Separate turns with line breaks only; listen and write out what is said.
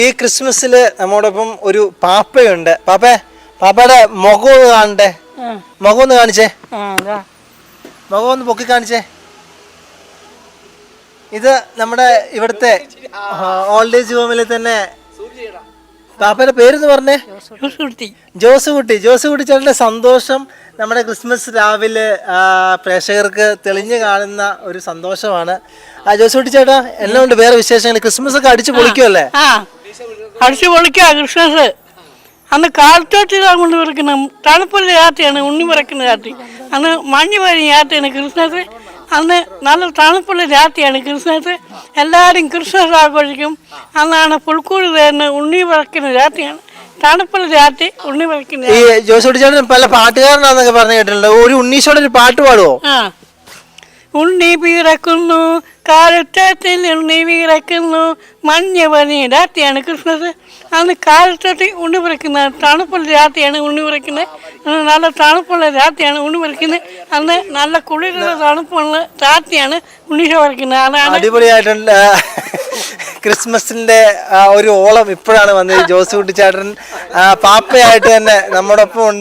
ഈ ക്രിസ്മസിൽ നമ്മോടൊപ്പം ഒരു പാപ്പയുണ്ട്. പാപ്പയുടെ മുഖം ഒന്ന് കാണണ്ടേ? മുഖം ഒന്ന് കാണിച്ചേ, മുഖം ഒന്ന് പൊക്കി കാണിച്ചേ. ഇത് നമ്മുടെ ഇവിടുത്തെ ഓൾഡ് ഏജ് ഹോമിൽ തന്നെ പാപ്പയുടെ പേരെന്ന് പറഞ്ഞേ? ജോസുകുട്ടി. ജോസുകുട്ടി ചേട്ടൻ്റെ സന്തോഷം നമ്മുടെ ക്രിസ്മസ് രാവിലെ പ്രേക്ഷകർക്ക് തെളിഞ്ഞു കാണുന്ന ഒരു സന്തോഷമാണ്. ജോസുകുട്ടി ചേട്ടാ, എല്ലാം ഉണ്ട് വേറെ വിശേഷങ്ങൾ? ക്രിസ്മസ് ഒക്കെ അടിച്ചു പൊളിക്കുമല്ലേ?
അടിച്ചു പൊളിക്കുക. ക്രിസ്മസ് അന്ന് കാലത്തോട്ടിലാണ് കൊണ്ട് പിറക്കണം. തണുപ്പുള്ള രാത്രിയാണ് ഉണ്ണി പിറക്കുന്ന രാത്രി. അന്ന് മഞ്ഞ് വരും രാത്രിയാണ് ക്രിസ്മസ്. അന്ന് നല്ല തണുപ്പുള്ള രാത്രിയാണ് ക്രിസ്മസ്. എല്ലാവരും ക്രിസ്മസ് ആഘോഷിക്കും. അന്നാണ് പുൽക്കൂട് തരുന്ന ഉണ്ണി പിറക്കുന്ന രാത്രിയാണ്. തണുപ്പുള്ള രാത്രി ഉണ്ണി പിറക്കുന്ന.
ഈ ജോസുകുട്ടി ചേട്ടൻ പല പാട്ടുകാരനാന്നൊക്കെ പറഞ്ഞു കേട്ടിട്ടുണ്ട്. ഒരു ഉണ്ണീശോടെ ഒരു പാട്ട് പാടുവോ?
ഉണ്ണി പിറക്കുന്നു കാലത്തോട്ടിൽ ഉണ്ണി പിറക്കുന്നു മഞ്ഞ പനി രാത്രിയാണ് ക്രിസ്മസ്. അന്ന് കാലത്തോട്ടി ഉണ്ണി പിറക്കുന്നത്. തണുപ്പുള്ള രാത്രിയാണ് ഉണ്ണി പിറക്കുന്നത്. നല്ല തണുപ്പുള്ള രാത്രിയാണ് ഉണ്ണി പിറക്കുന്നത്. അന്ന് നല്ല കുളിരുള്ള തണുപ്പുള്ള രാത്രിയാണ് ഉണ്ണീശോ പിറക്കുന്നത്.
അടിപൊളിയായിട്ടുണ്ട്. ക്രിസ്മസിന്റെ ഒരു ഓളം ഇപ്പോഴാണ് വന്നത്. ജോസുകുട്ടി ചേട്ടൻ പാപ്പയായിട്ട് തന്നെ നമ്മോടൊപ്പം ഉണ്ട്.